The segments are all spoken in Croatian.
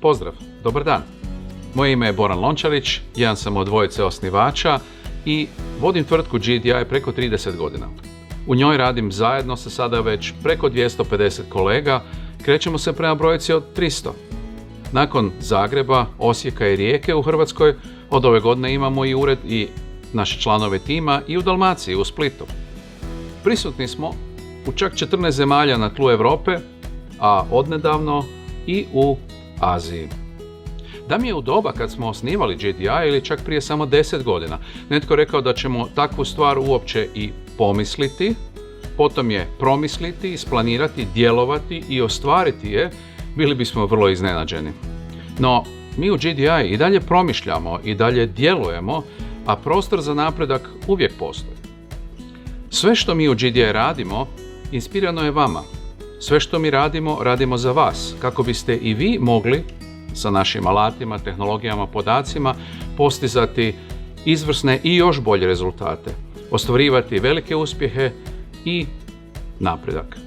Pozdrav, dobar dan. Moje ime je Boran Lončarić, jedan sam od dvojice osnivača i vodim tvrtku GDI preko 30 godina. U njoj radim zajedno sa sada već preko 250 kolega, krećemo se prema brojci od 300. Nakon Zagreba, Osijeka i Rijeke u Hrvatskoj, od ove godine imamo i ured i naše članove tima i u Dalmaciji, u Splitu. Prisutni smo u čak 14 zemalja na tlu Europe, a odnedavno i u Aziji. Da mi je u doba kad smo osnivali GDI ili čak prije samo 10 godina netko rekao da ćemo takvu stvar uopće i pomisliti, potom je promisliti, isplanirati, djelovati i ostvariti je, bili bismo vrlo iznenađeni. No, mi u GDI i dalje promišljamo i dalje djelujemo, a prostor za napredak uvijek postoji. Sve što mi u GDI radimo, inspirirano je vama. Sve što mi radimo, radimo za vas, kako biste i vi mogli sa našim alatima, tehnologijama, podacima postizati izvrsne i još bolje rezultate, ostvarivati velike uspjehe i napredak.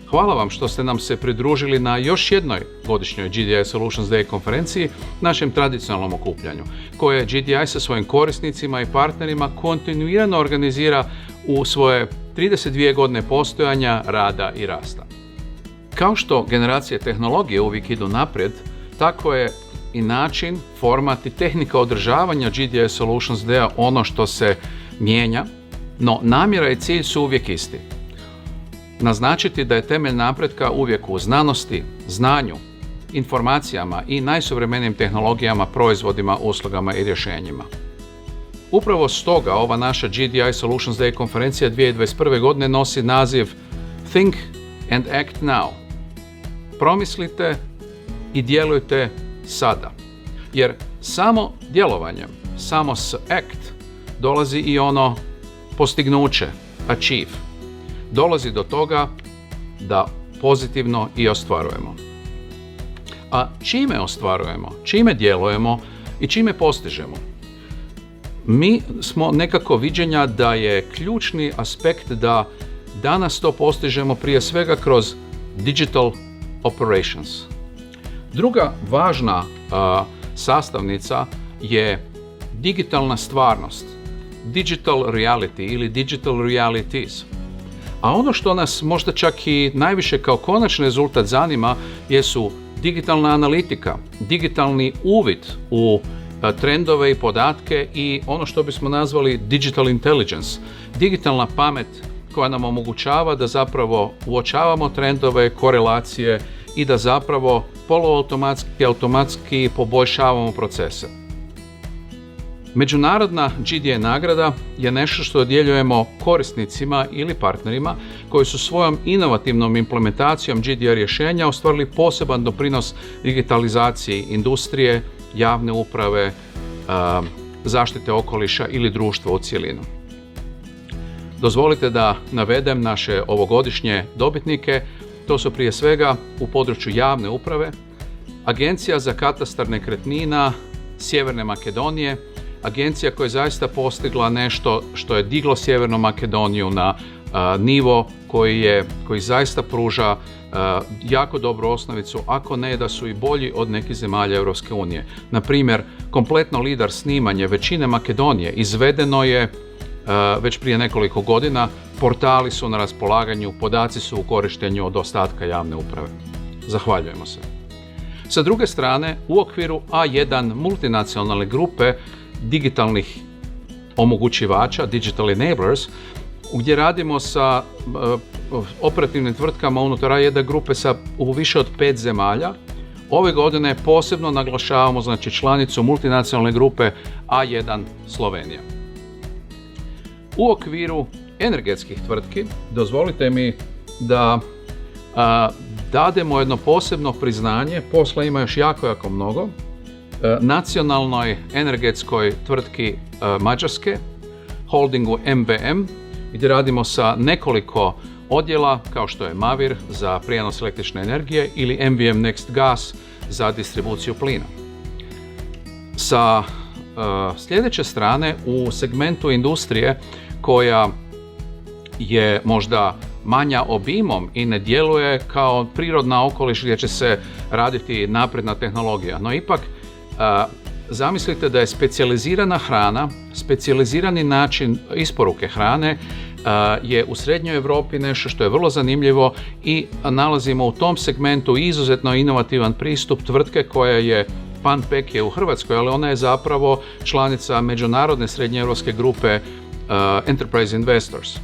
Hvala vam što ste nam se pridružili na još jednoj godišnjoj GDI Solutions Day konferenciji, našem tradicionalnom okupljanju, koje GDI sa svojim korisnicima i partnerima kontinuirano organizira u svoje 32 godine postojanja, rada i rasta. Kao što generacije tehnologije uvijek idu naprijed, tako je i način, format i tehnika održavanja GDI Solutions Day ono što se mijenja, no namjera i cilj su uvijek isti. Naznačiti da je temelj napretka uvijek u znanosti, znanju, informacijama i najsuvremenijim tehnologijama, proizvodima, uslugama i rješenjima. Upravo stoga ova naša GDI Solutions Day konferencija 2021. godine nosi naziv Think and Act Now. Promislite i djelujte sada. Jer samo djelovanjem, samo s act, dolazi i ono postignuće, achieve. Dolazi do toga da pozitivno i ostvarujemo. A čime ostvarujemo, čime djelujemo i čime postižemo? Mi smo nekako viđenja da je ključni aspekt da danas to postižemo prije svega kroz digital operations. Druga važna sastavnica je digitalna stvarnost, digital reality ili digital realities. A ono što nas možda čak i najviše kao konačni rezultat zanima jesu digitalna analitika, digitalni uvid u trendove i podatke i ono što bismo nazvali digital intelligence, digitalna pamet koja nam omogućava da zapravo uočavamo trendove, korelacije i da zapravo poluautomatski, automatski poboljšavamo procese. Međunarodna GDI nagrada je nešto što dodjeljujemo korisnicima ili partnerima koji su svojom inovativnom implementacijom GDI rješenja ostvarili poseban doprinos digitalizaciji industrije, javne uprave, zaštite okoliša ili društva u cjelinu. Dozvolite da navedem naše ovogodišnje dobitnike. To su prije svega u području javne uprave, Agencija za katastar nekretnina Sjeverne Makedonije, agencija koja je zaista postigla nešto što je diglo Sjevernu Makedoniju na nivo koji zaista pruža jako dobru osnovicu, ako ne da su i bolji od nekih zemalja Europske unije. Na primjer, kompletno lidar snimanje većine Makedonije izvedeno je već prije nekoliko godina, portali su na raspolaganju, podaci su u korištenju od ostatka javne uprave. Zahvaljujemo se. Sa druge strane, u okviru A1 multinacionalne grupe digitalnih omogućivača, digital enablers, gdje radimo sa operativnim tvrtkama unutar A1 grupe u više od 5 zemalja, ove godine posebno naglašavamo članicu multinacionalne grupe A1 Slovenija. U okviru energetskih tvrtki dozvolite mi da dademo jedno posebno priznanje, posla ima još jako mnogo, nacionalnoj energetskoj tvrtki Mađarske, holdingu MVM, gdje radimo sa nekoliko odjela kao što je Mavir za prijenos električne energije ili MVM Next Gas za distribuciju plina. Sa sljedeće strane, u segmentu industrije koja je možda manja obimom i ne djeluje kao prirodna okoliš gdje će se raditi napredna tehnologija. No ipak, zamislite da je specijalizirana hrana, specijalizirani način isporuke hrane je u Srednjoj Europi nešto što je vrlo zanimljivo i nalazimo u tom segmentu izuzetno inovativan pristup tvrtke koja je Panpek je u Hrvatskoj, ali ona je zapravo članica međunarodne srednjeeuropske grupe Enterprise Investors.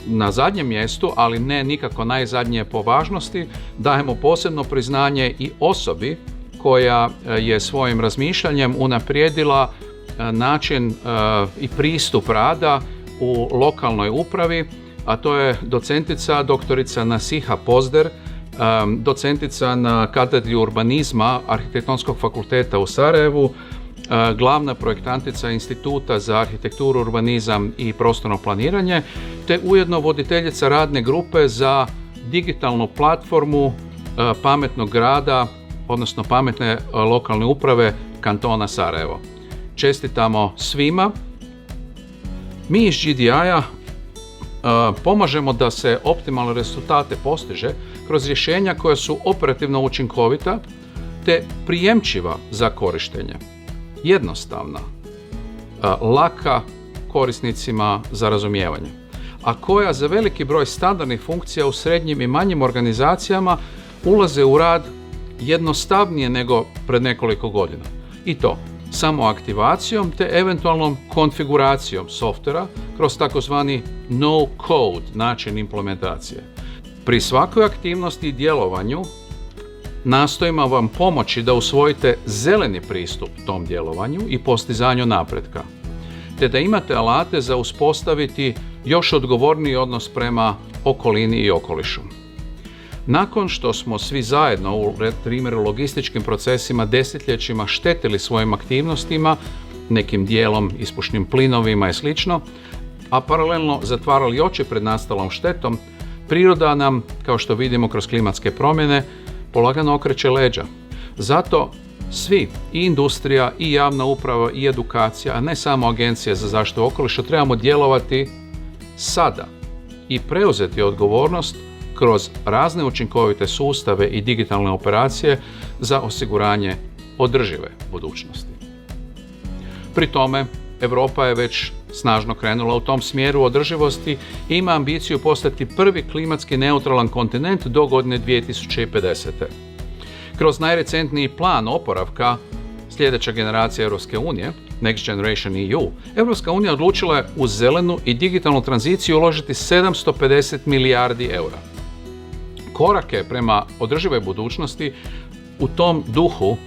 Na zadnjem mjestu, ali ne nikako najzadnije po važnosti, dajemo posebno priznanje i osobi koja je svojim razmišljanjem unaprijedila način i pristup rada u lokalnoj upravi, a to je docentica doktorica Nasiha Pozder, docentica na katedri urbanizma Arhitektonskog fakulteta u Sarajevu, glavna projektantica Instituta za arhitekturu, urbanizam i prostorno planiranje, te ujedno voditeljica radne grupe za digitalnu platformu pametnog grada, odnosno pametne lokalne uprave kantona Sarajevo. Čestitamo svima. Mi iz GDI-a pomažemo da se optimalne rezultate postiže kroz rješenja koja su operativno učinkovita te prijemčiva za korištenje. Jednostavna, laka korisnicima za razumijevanje, a koja za veliki broj standardnih funkcija u srednjim i manjim organizacijama ulaze u rad jednostavnije nego pred nekoliko godina. I to samo aktivacijom te eventualnom konfiguracijom softvera kroz takozvani no-code način implementacije. Pri svakoj aktivnosti i djelovanju nastojimo vam pomoći da usvojite zeleni pristup tom djelovanju i postizanju napretka, te da imate alate za uspostaviti još odgovorniji odnos prema okolini i okolišu. Nakon što smo svi zajedno u primjeru logističkim procesima desetljećima štetili svojim aktivnostima, nekim dijelom ispušnim plinovima i slično, a paralelno zatvarali oči pred nastalom štetom, priroda nam, kao što vidimo kroz klimatske promjene, polagano okreće leđa. Zato svi, i industrija, i javna uprava, i edukacija, a ne samo agencija za zaštitu okoliša, trebamo djelovati sada i preuzeti odgovornost kroz razne učinkovite sustave i digitalne operacije za osiguranje održive budućnosti. Pri tome, Europa je već snažno krenula u tom smjeru održivosti i ima ambiciju postati prvi klimatski neutralan kontinent do godine 2050. Kroz najrecentniji plan oporavka sljedeća generacija Europske unije, Next Generation EU, Europska unija odlučila je u zelenu i digitalnu tranziciju uložiti 750 milijardi eura. Korake prema održivoj budućnosti u tom duhu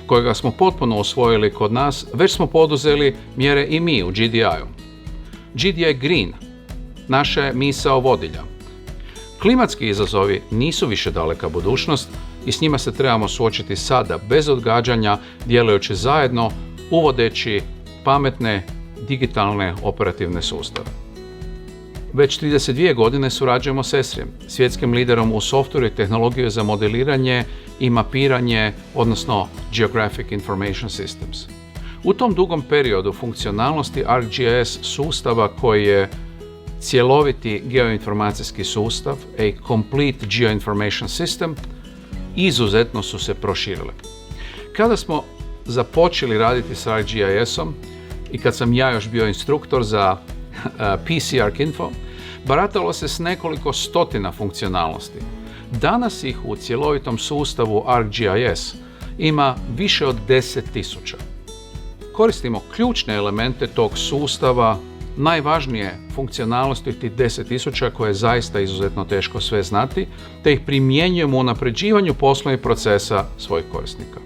kojega smo potpuno usvojili kod nas, već smo poduzeli mjere i mi u GDI-u. GDI Green, naša je misao vodilja. Klimatski izazovi nisu više daleka budućnost i s njima se trebamo suočiti sada, bez odgađanja, djelujući zajedno, uvodeći pametne digitalne operativne sustave. Već 32 godine surađujemo s Esrijem, svjetskim liderom u softveru i tehnologiju za modeliranje i mapiranje, odnosno Geographic Information Systems. U tom dugom periodu funkcionalnosti ArcGIS sustava koji je cjeloviti geoinformacijski sustav, a Complete Geoinformation System, izuzetno su se proširile. Kada smo započeli raditi s ArcGIS-om i kad sam ja još bio instruktor za PC ArcInfo, baratalo se s nekoliko stotina funkcionalnosti. Danas ih u cjelovitom sustavu ArcGIS ima više od 10.000. Koristimo ključne elemente tog sustava, najvažnije funkcionalnosti tih 10.000 koje je zaista izuzetno teško sve znati, te ih primjenjujemo u unapređivanju poslovnih procesa svojih korisnika.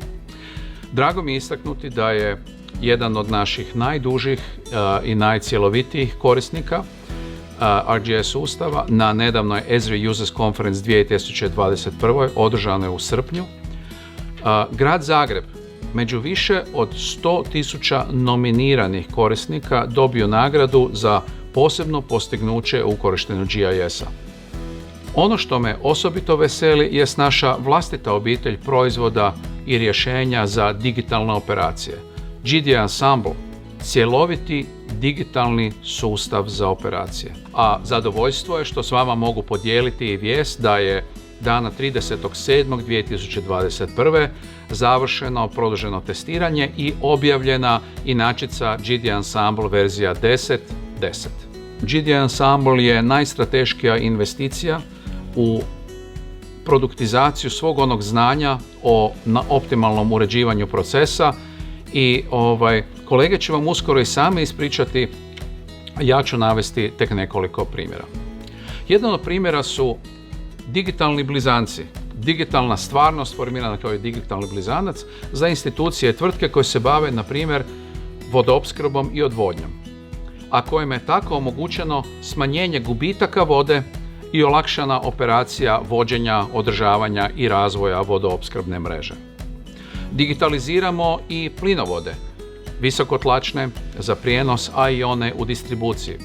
Drago mi je istaknuti da je jedan od naših najdužih i najcjelovitijih korisnika ArcGIS sustava na nedavnoj Esri Users Conference 2021. održanoj u srpnju. Grad Zagreb među više od 100.000 nominiranih korisnika dobio nagradu za posebno postignuće u korištenju GIS-a. Ono što me osobito veseli jest naša vlastita obitelj proizvoda i rješenja za digitalne operacije. GDI Ensemble, cjeloviti digitalni sustav za operacije. A zadovoljstvo je što s vama mogu podijeliti i vijest da je dana 30.7.2021. završeno produženo testiranje i objavljena inačica GD Ensemble verzija 10.10. GD Ensemble je najstrateškija investicija u produktizaciju svog onog znanja o optimalnom uređivanju procesa i kolege će vam uskoro i same ispričati, ja ću navesti tek nekoliko primjera. Jedan od primjera su digitalni blizanci, digitalna stvarnost formirana kao i digitalni blizanac za institucije i tvrtke koje se bave, na primjer, vodoopskrbom i odvodnjom, a kojima je tako omogućeno smanjenje gubitaka vode i olakšana operacija vođenja, održavanja i razvoja vodoopskrbne mreže. Digitaliziramo i plinovode, visokotlačne za prijenos, a i one u distribuciji.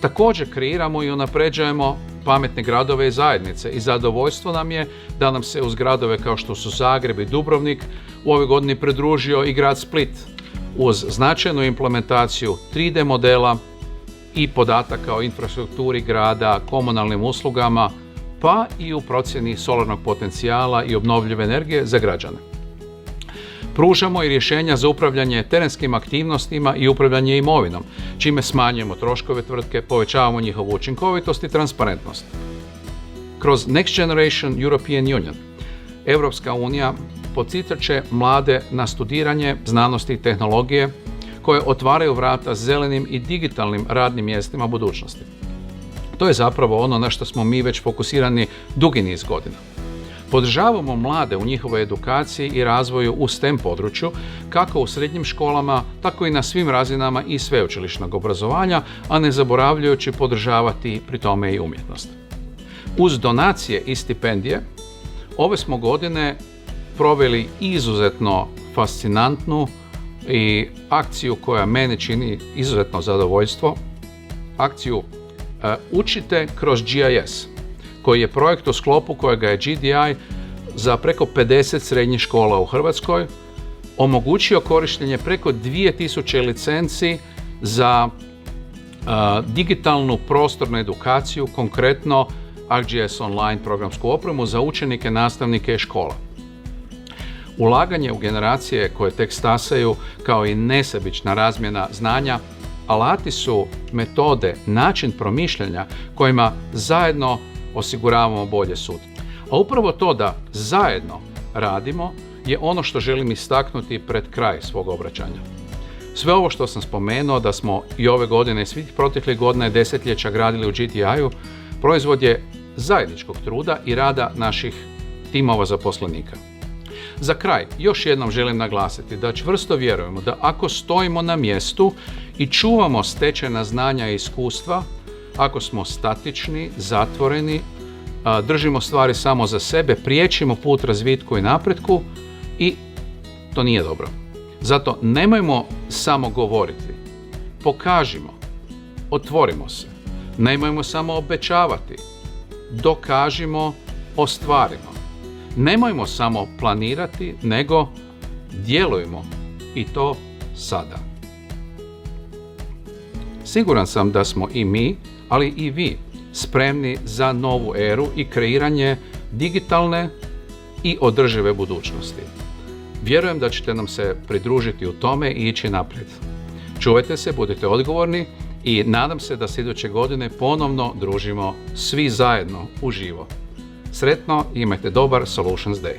Također kreiramo i unapređujemo pametne gradove i zajednice i zadovoljstvo nam je da nam se uz gradove kao što su Zagreb i Dubrovnik u ovoj godini pridružio i grad Split uz značajnu implementaciju 3D modela i podataka o infrastrukturi grada, komunalnim uslugama, pa i u procjeni solarnog potencijala i obnovljive energije za građane. Pružamo i rješenja za upravljanje terenskim aktivnostima i upravljanje imovinom, čime smanjujemo troškove tvrtke, povećavamo njihovu učinkovitost i transparentnost. Kroz Next Generation European Union, Europska unija poticat će mlade na studiranje znanosti i tehnologije koje otvaraju vrata zelenim i digitalnim radnim mjestima budućnosti. To je zapravo ono na što smo mi već fokusirani dugi niz godina. Podržavamo mlade u njihovoj edukaciji i razvoju u STEM području, kako u srednjim školama, tako i na svim razinama i sveučilišnog obrazovanja, a ne zaboravljajući podržavati pri tome i umjetnost. Uz donacije i stipendije, ove smo godine proveli izuzetno fascinantnu i akciju koja mene čini izuzetno zadovoljstvo, akciju Učite kroz GIS, koji je projekt u sklopu kojega je GDI za preko 50 srednjih škola u Hrvatskoj omogućio korištenje preko 2000 licenci za digitalnu prostornu edukaciju, konkretno ArcGIS Online programsku opremu za učenike, nastavnike i škola. Ulaganje u generacije koje tek stasaju, kao i nesebična razmjena znanja, alati su metode, način promišljanja kojima zajedno osiguravamo bolje sutra. A upravo to da zajedno radimo je ono što želim istaknuti pred kraj svog obraćanja. Sve ovo što sam spomenuo da smo i ove godine i svih proteklih godina i desetljeća gradili u GTI-u, proizvod je zajedničkog truda i rada naših timova zaposlenika. Za kraj, još jednom želim naglasiti da čvrsto vjerujemo da ako stojimo na mjestu i čuvamo stečena znanja i iskustva, ako smo statični, zatvoreni, držimo stvari samo za sebe, priječimo put razvitku i napretku i to nije dobro. Zato nemojmo samo govoriti, pokažimo, otvorimo se, nemojmo samo obećavati, dokažimo, ostvarimo. Nemojmo samo planirati, nego djelujmo i to sada. Siguran sam da smo i mi, ali i vi, spremni za novu eru i kreiranje digitalne i održive budućnosti. Vjerujem da ćete nam se pridružiti u tome i ići naprijed. Čuvajte se, budite odgovorni i nadam se da se iduće godine ponovno družimo svi zajedno uživo. Sretno i imajte dobar Solutions Day.